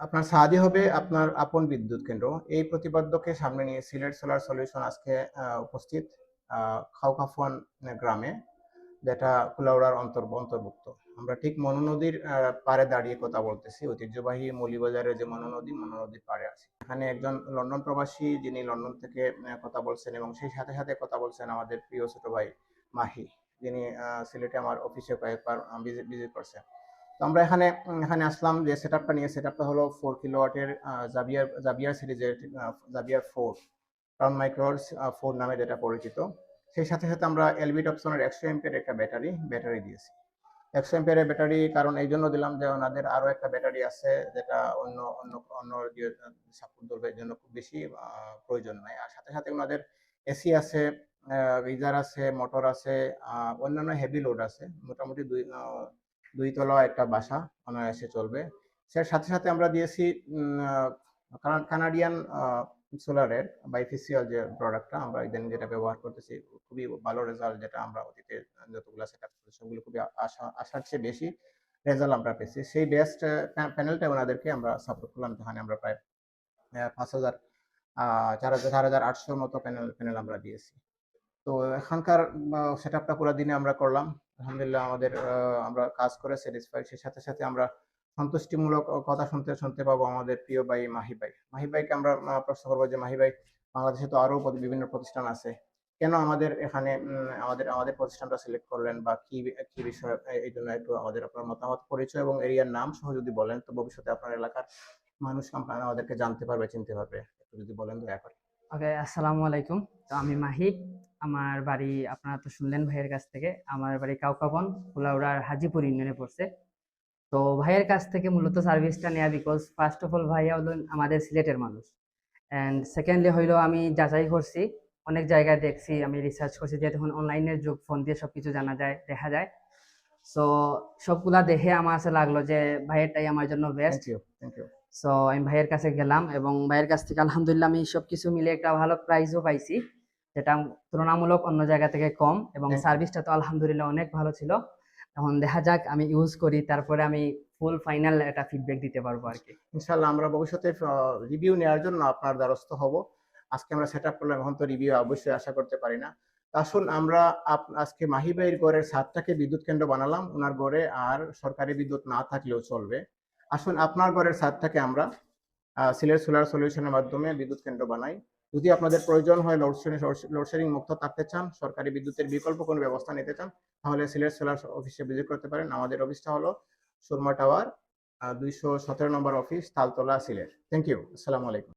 আপনার সাহায্য হবে আপনার আপন বিদ্যুৎ কেন্দ্র। এই প্রতিপাদ্যকে সামনে নিয়ে সিলেট সোলার সলিউশন আজকে উপস্থিত খাওকাফন গ্রামে, যেটা কুলাউড়ার অন্তর্ভুক্ত। আমরা ঠিক মনু নদীর পাড়ে দাঁড়িয়ে কথা বলতেছি। ঐতিহ্যবাহী মৌলভীবাজারের যে মনু নদীর পাড়ে আছি। এখানে একজন লন্ডন প্রবাসী, যিনি লন্ডন থেকে কথা বলছেন, এবং সেই সাথে সাথে কথা বলছেন আমাদের প্রিয় ছোট ভাই মাহি, যিনি সিলেটে আমার অফিসে কয়েকবার ভিজিট করছেন। তো আমরা এখানে আসলাম যে সেটআপটা নিয়ে। সেটআপটা হলো 4 কিলোওয়াটের জাভিয়ার সিরিজের জাভিয়ার 4 ক্রাউন মাইক্রোর 4 নামে যেটা পরিচিত। সেই সাথে সাথে আমরা এলবি টপসনের 100 এম্পিয়ার একটা ব্যাটারি দিয়েছি। 100 এম্পিয়ারের ব্যাটারি কারণ এই জন্য দিলাম যে ওনাদের আরো একটা ব্যাটারি আছে, যেটা অন্য অন্য অন্য সাপোর্ট ধরবে, এর জন্য খুব বেশি প্রয়োজন নাই। আর সাথে সাথে ওনাদের এসি আছে, গিজার আছে, মোটর আছে, অন্যান্য হেভি লোড আছে। মোটামুটি দুই তলা একটা বাসা অনায়াসে চলবে। সেটার সাথে সাথে আমরা দিয়েছি কানাডিয়ান সোলারের বাইফেসিয়াল যে প্রোডাক্টটা আমরা ইদানিং যেটা ব্যবহার করতেছি, খুবই ভালো রেজাল্ট, যেটা আমরা অতীতে যতগুলো সেট আপ করেছি সবগুলো খুবই আশার চেয়ে বেশি রেজাল্ট আমরা পেয়েছি। সেই বেস্ট প্যানেলটা ওনাদেরকে আমরা সাপোর্ট করলাম, যেখানে আমরা প্রায় 5,000 4,800 মতো প্যানেল আমরা দিয়েছি। তো এখানকার সেটআপটা পুরো দিনে আমরা করলাম। আলহামদুলিল্লাহ আমাদের আমরা কাজ করে স্যাটিসফাইড। সেই সাথে সাথে আমরা সন্তুষ্টিমূলক কথা শুনতে পাবো আমাদের প্রিয় ভাই মাহি ভাইকে আমরা প্রশ্ন করবো যে মাহি ভাই, বাংলাদেশে তো আরো বিভিন্ন প্রতিষ্ঠান আছে, কেন আমাদের এখানে আমাদের প্রতিষ্ঠানটা সিলেক্ট করলেন, বা কি কি বিষয়? এই জন্য একটু আপনার মতামত, পরিচয় এবং এরিয়ার নাম সহ যদি বলেন, তো ভবিষ্যতে আপনার এলাকার মানুষ আমাদেরকে জানতে পারবে, চিনতে পারবে। একটু যদি বলেন দয়া করে। ওকে, আসসালামু আলাইকুম। তো আমি মাহি। আমার বাড়ি আপনারা তো শুনলেন ভাইয়ের কাছ থেকে। আমার বাড়ি কাউকাবন, কুলাউড়ার হাজিপুর ইউনিয়নে পড়ছে। তো ভাইয়ের কাছ থেকে মূলত সার্ভিসটা নেওয়া বিকজ ফার্স্ট অফ অল ভাইয়া হলেন আমাদের সিলেটের মানুষ, অ্যান্ড সেকেন্ডলি হইলো আমি যাচাই করছি, অনেক জায়গায় দেখছি, আমি রিসার্চ করছি, যেহেতু এখন অনলাইনের যুগ, ফোন দিয়ে সবকিছু জানা যায়, দেখা যায়। সো সবগুলা দেখে আমার কাছে লাগলো যে ভাইয়েরটাই আমার জন্য বেস্ট। Thank you. সো আমি ভাইয়ের কাছে গেলাম এবং ভাইয়ের কাছ থেকে আলহামদুলিল্লাহ আমি সবকিছু মিলে একটা ভালো প্রাইসও পাইছি, যেটা তুলনামূলক অন্য জায়গা থেকে কম, এবং সার্ভিসটা তো আলহামদুলিল্লাহ অনেক ভালো ছিল। এখন দেখা যাক, আমি ইউজ করি, তারপরে আমি ফুল ফাইনাল একটা ফিডব্যাক দিতে পারবো আর কি। ইনশাআল্লাহ আমরা ভবিষ্যতে রিভিউ নেওয়ার জন্য আপনার দ্বারস্থ হব। আজকে আমরা সেট আপ করলাম, এখন তো রিভিউ অবশ্যই আশা করতে পারি না। আসুন আমরা আজকে মাহি ভাইয়ের গড়ের ছাদটাকে বিদ্যুৎ কেন্দ্র বানালাম। ওনার গড়ে আর সরকারি বিদ্যুৎ না থাকলেও চলবে। আসুন আপনার গড়ের ছাদটাকে আমরা সিলেট সোলার সলিউশনের মাধ্যমে বিদ্যুৎ কেন্দ্র বানাই। যদি আপনাদের প্রয়োজন হয়, লোডশেডিং মুক্ত থাকতে চান, সরকারি বিদ্যুতের বিকল্প কোনো ব্যবস্থা নিতে চান, তাহলে সিলেট সোলার অফিসে ভিজিট করতে পারেন। আমাদের অফিসটা হলো সুরমা টাওয়ার, 217 নম্বর office, Taltala, Sylhet. Thank you. আসসালামু আলাইকুম।